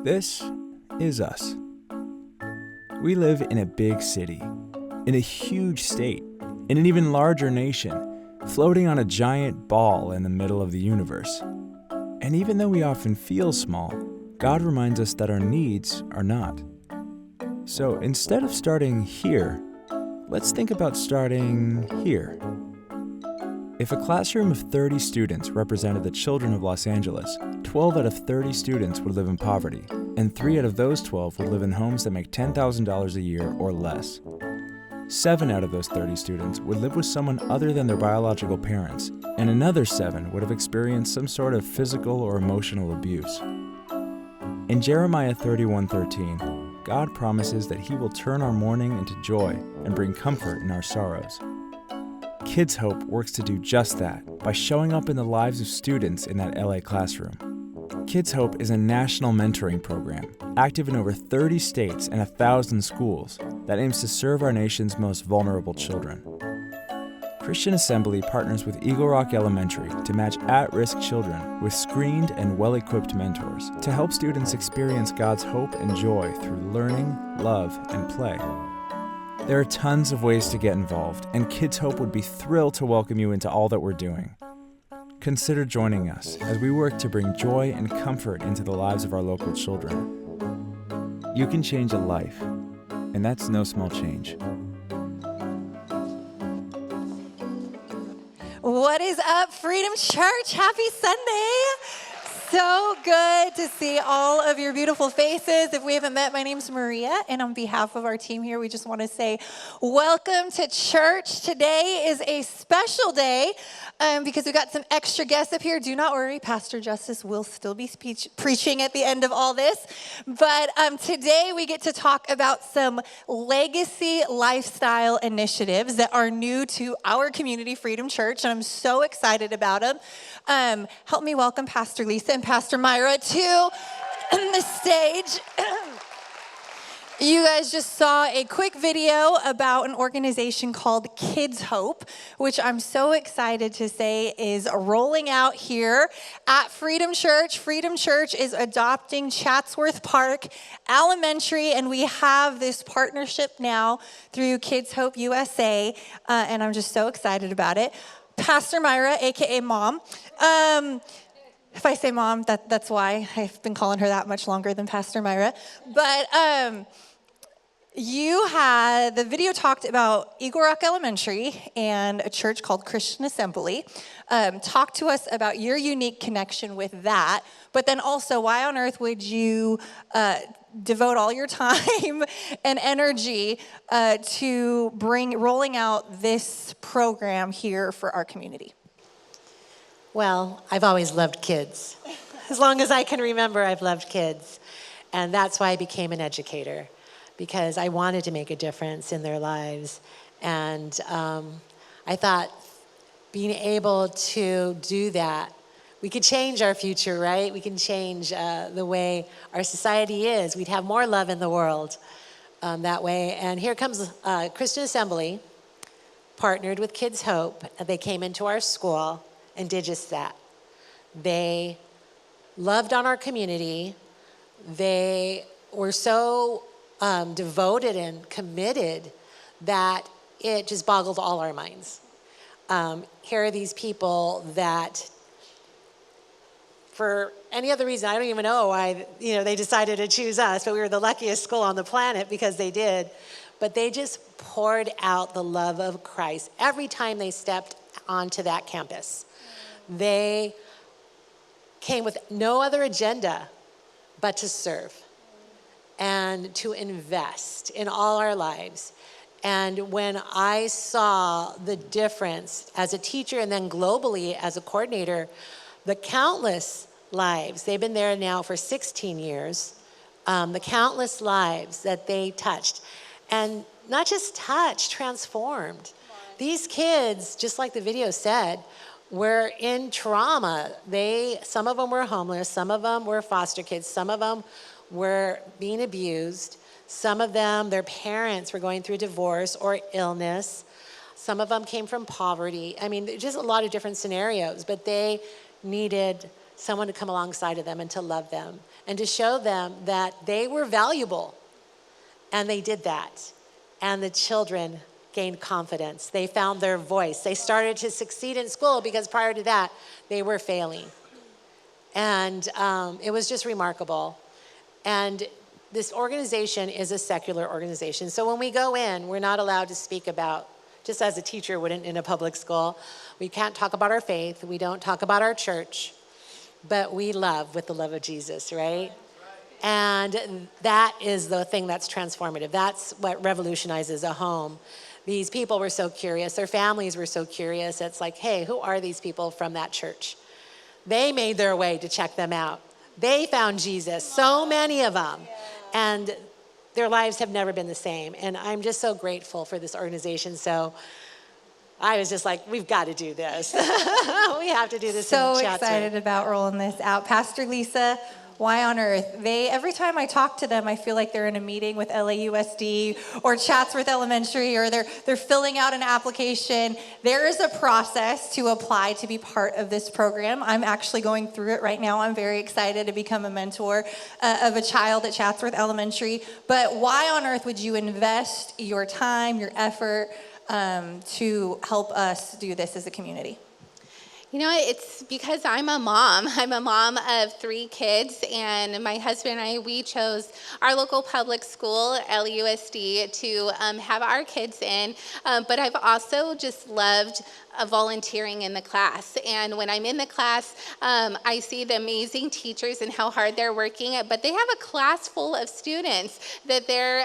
This is us. We live in a big city, in a huge state, in an even larger nation, floating on a giant ball in the middle of the universe. And even though we often feel small, God reminds us that our needs are not. So instead of starting here, let's think about starting here. If a classroom of 30 students represented the children of Los Angeles, 12 out of 30 students would live in poverty, and 3 out of those 12 would live in homes that make $10,000 a year or less. 7 out of those 30 students would live with someone other than their biological parents, and another 7 would have experienced some sort of physical or emotional abuse. In Jeremiah 31:13, God promises that He will turn our mourning into joy and bring comfort in our sorrows. Kids Hope works to do just that by showing up in the lives of students in that LA classroom. Kids Hope is a national mentoring program, active in over 30 states and 1,000 schools, that aims to serve our nation's most vulnerable children. Christian Assembly partners with Eagle Rock Elementary to match at-risk children with screened and well-equipped mentors to help students experience God's hope and joy through learning, love, and play. There are tons of ways to get involved, and Kids Hope would be thrilled to welcome you into all that we're doing. Consider joining us as we work to bring joy and comfort into the lives of our local children. You can change a life, and that's no small change. What is up, Freedom Church? Happy Sunday. So good to see all of your beautiful faces. If we haven't met, my name's Myra, and on behalf of our team here, we just want to say welcome to church. Today is a special day because we've got some extra guests up here. Do not worry, Pastor Justice will still be preaching at the end of all this. But today we get to talk about some legacy lifestyle initiatives that are new to our community, Freedom Church, and I'm so excited about them. Help me welcome Pastor Lisa and Pastor Myra to the stage. You guys just saw a quick video about an organization called Kids Hope, which I'm so excited to say is rolling out here at Freedom Church. Freedom Church is adopting Chatsworth Park Elementary, and we have this partnership now through Kids Hope USA, and I'm just so excited about it. Pastor Myra, aka Mom. If I say Mom, that's why. I've been calling her that much longer than Pastor Myra. But the video talked about Eagle Rock Elementary and a church called Christian Assembly. Talk to us about your unique connection with that, but then also why on earth would you devote all your time and energy to rolling out this program here for our community? Well, I've always loved kids. As long as I can remember, I've loved kids. And that's why I became an educator, because I wanted to make a difference in their lives. And I thought being able to do that, we could change our future, right? We can change the way our society is. We'd have more love in the world that way. And here comes Christian Assembly, partnered with Kids Hope. They came into our school and did just that. They loved on our community. They were so devoted and committed that it just boggled all our minds. Here are these people that, for any other reason, I don't even know why, they decided to choose us, but we were the luckiest school on the planet because they did. But they just poured out the love of Christ every time they stepped onto that campus. They came with no other agenda but to serve and to invest in all our lives. And when I saw the difference as a teacher and then globally as a coordinator, the countless lives, they've been there now for 16 years, the countless lives that they touched, and not just touched, transformed. These kids, just like the video said, were in trauma. Some of them were homeless, some of them were foster kids, some of them were being abused, some of them, their parents were going through divorce or illness, Some of them came from poverty. I mean, just a lot of different scenarios, but they needed someone to come alongside of them and to love them and to show them that they were valuable. And they did that. And the children gained confidence. They found their voice. They started to succeed in school because prior to that, they were failing. And it was just remarkable. And this organization is a secular organization. So when we go in, we're not allowed to speak about, just as a teacher wouldn't in a public school, we can't talk about our faith. We don't talk about our church. But we love with the love of Jesus, right? And that is the thing that's transformative. That's what revolutionizes a home. These people were so curious. Their families were so curious. It's like, hey, who are these people from that church? They made their way to check them out. They found Jesus, so many of them. And their lives have never been the same. And I'm just so grateful for this organization. So I was just like, we've got to do this. We have to do this. So excited about rolling this out. Pastor Lisa, why on earth? Every time I talk to them, I feel like they're in a meeting with LAUSD or Chatsworth Elementary, or they're filling out an application. There is a process to apply to be part of this program. I'm actually going through it right now. I'm very excited to become a mentor of a child at Chatsworth Elementary. But why on earth would you invest your time, your effort to help us do this as a community? You know, it's because I'm a mom. I'm a mom of 3 kids, and my husband and I, we chose our local public school, LUSD, to have our kids in. But I've also just loved volunteering in the class. And when I'm in the class, I see the amazing teachers and how hard they're working, but they have a class full of students that they're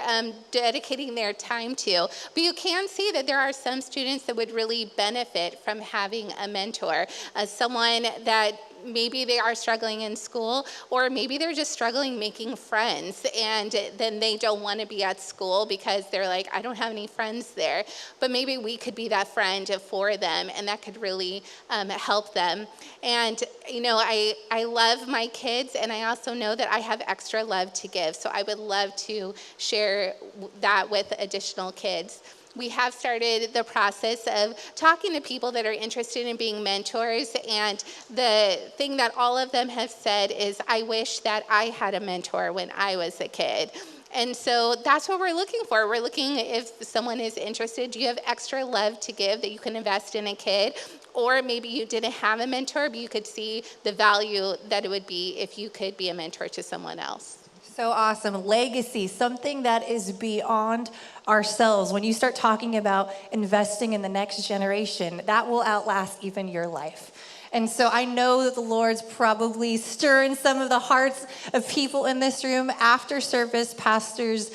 dedicating their time to. But you can see that there are some students that would really benefit from having a mentor, someone that maybe they are struggling in school, or maybe they're just struggling making friends, and then they don't want to be at school because they're like, I don't have any friends there. But maybe we could be that friend for them, and that could really help them. And you know, I love my kids, and I also know that I have extra love to give, so I would love to share that with additional kids. We have started the process of talking to people that are interested in being mentors, and the thing that all of them have said is, I wish that I had a mentor when I was a kid. And so that's what we're looking for. We're looking if someone is interested. Do you have extra love to give that you can invest in a kid? Or maybe you didn't have a mentor, but you could see the value that it would be if you could be a mentor to someone else. So awesome. Legacy, something that is beyond ourselves. When you start talking about investing in the next generation, that will outlast even your life. And so I know that the Lord's probably stirring some of the hearts of people in this room. After service, Pastors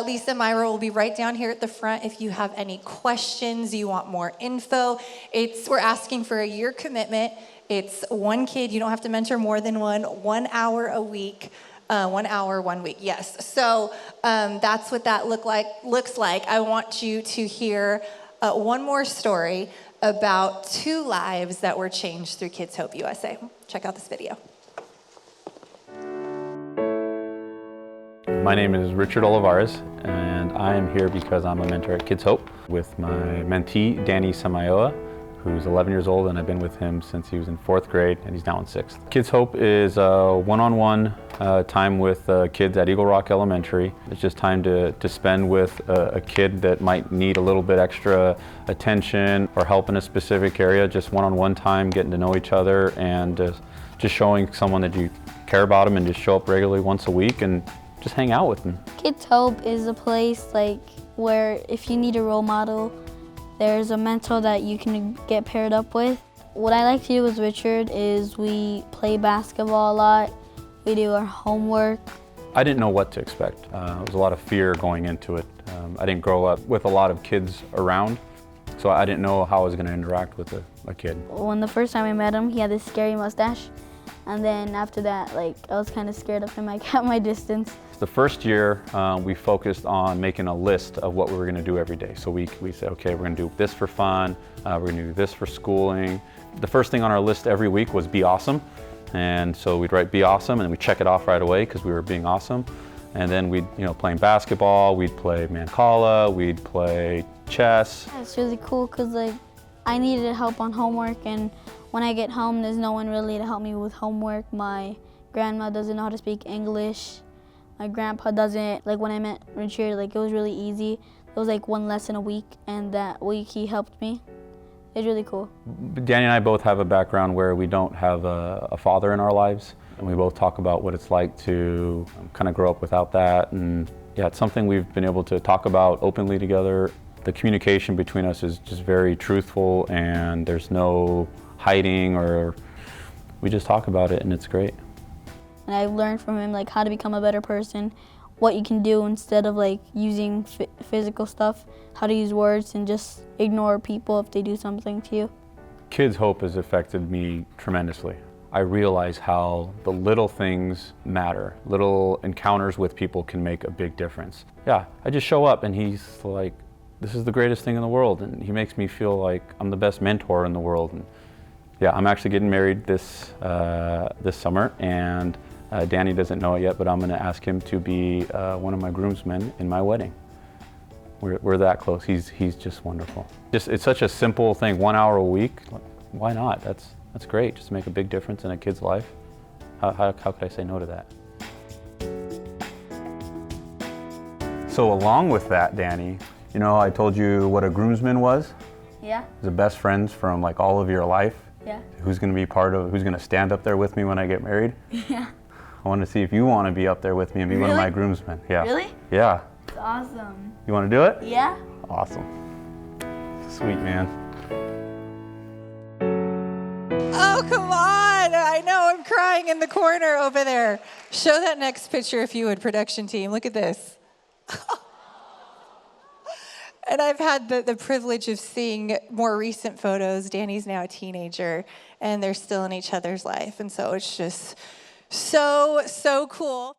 Lisa and Myra will be right down here at the front if you have any questions, you want more info. We're asking for a year commitment. It's 1 kid. You don't have to mentor more than 1 hour a week. 1 hour, 1 week, yes. So that's what that looks like. I want you to hear one more story about 2 lives that were changed through Kids Hope USA. Check out this video. My name is Richard Olivares, and I am here because I'm a mentor at Kids Hope with my mentee, Danny Samayoa, who's 11 years old, and I've been with him since he was in 4th grade, and he's now in 6th. Kids Hope is a one-on-one time with kids at Eagle Rock Elementary. It's just time to spend with a kid that might need a little bit extra attention or help in a specific area, just one-on-one time, getting to know each other, and just showing someone that you care about them, and just show up regularly once a week and just hang out with them. Kids Hope is a place where if you need a role model, there's a mentor that you can get paired up with. What I like to do with Richard is we play basketball a lot. We do our homework. I didn't know what to expect. There was a lot of fear going into it. I didn't grow up with a lot of kids around, so I didn't know how I was going to interact with a kid. When the first time I met him, he had this scary mustache. And then after that, I was kind of scared of him. I kept my distance. The first year, we focused on making a list of what we were going to do every day. So we said, okay, we're going to do this for fun, we're going to do this for schooling. The first thing on our list every week was be awesome. And so we'd write be awesome, and we'd check it off right away because we were being awesome. And then we'd, playing basketball, we'd play Mancala, we'd play chess. It's really cool because I needed help on homework, and When I get home, there's no one really to help me with homework. My grandma doesn't know how to speak English. My grandpa doesn't. Like when I met Richard, like it was really easy. It was like one lesson a week, and that week he helped me. It was really cool. Danny and I both have a background where we don't have a father in our lives, and we both talk about what it's like to kind of grow up without that. And yeah, it's something we've been able to talk about openly together. The communication between us is just very truthful, and there's no hiding, or we just talk about it, and it's great. And I've learned from him like how to become a better person, what you can do instead of like using physical stuff, how to use words and just ignore people if they do something to you. Kids Hope has affected me tremendously. I realize how the little things matter. Little encounters with people can make a big difference. Yeah, I just show up and he's like, this is the greatest thing in the world, and he makes me feel like I'm the best mentor in the world. And yeah, I'm actually getting married this summer, and Danny doesn't know it yet, but I'm going to ask him to be one of my groomsmen in my wedding. We're that close. He's just wonderful. It's such a simple thing, 1 hour a week. Why not? That's great. Just to make a big difference in a kid's life. How could I say no to that? So along with that, Danny, you know, I told you what a groomsman was. Yeah. The best friends from like all of your life. Yeah. Who's going to stand up there with me when I get married? Yeah. I want to see if you want to be up there with me and be one of my groomsmen. Yeah. Really? Yeah. It's awesome. You want to do it? Yeah. Awesome. Sweet, man. Oh, come on. I know I'm crying in the corner over there. Show that next picture if you would, production team. Look at this. And I've had the privilege of seeing more recent photos. Danny's now a teenager, and they're still in each other's life. And so it's just so cool.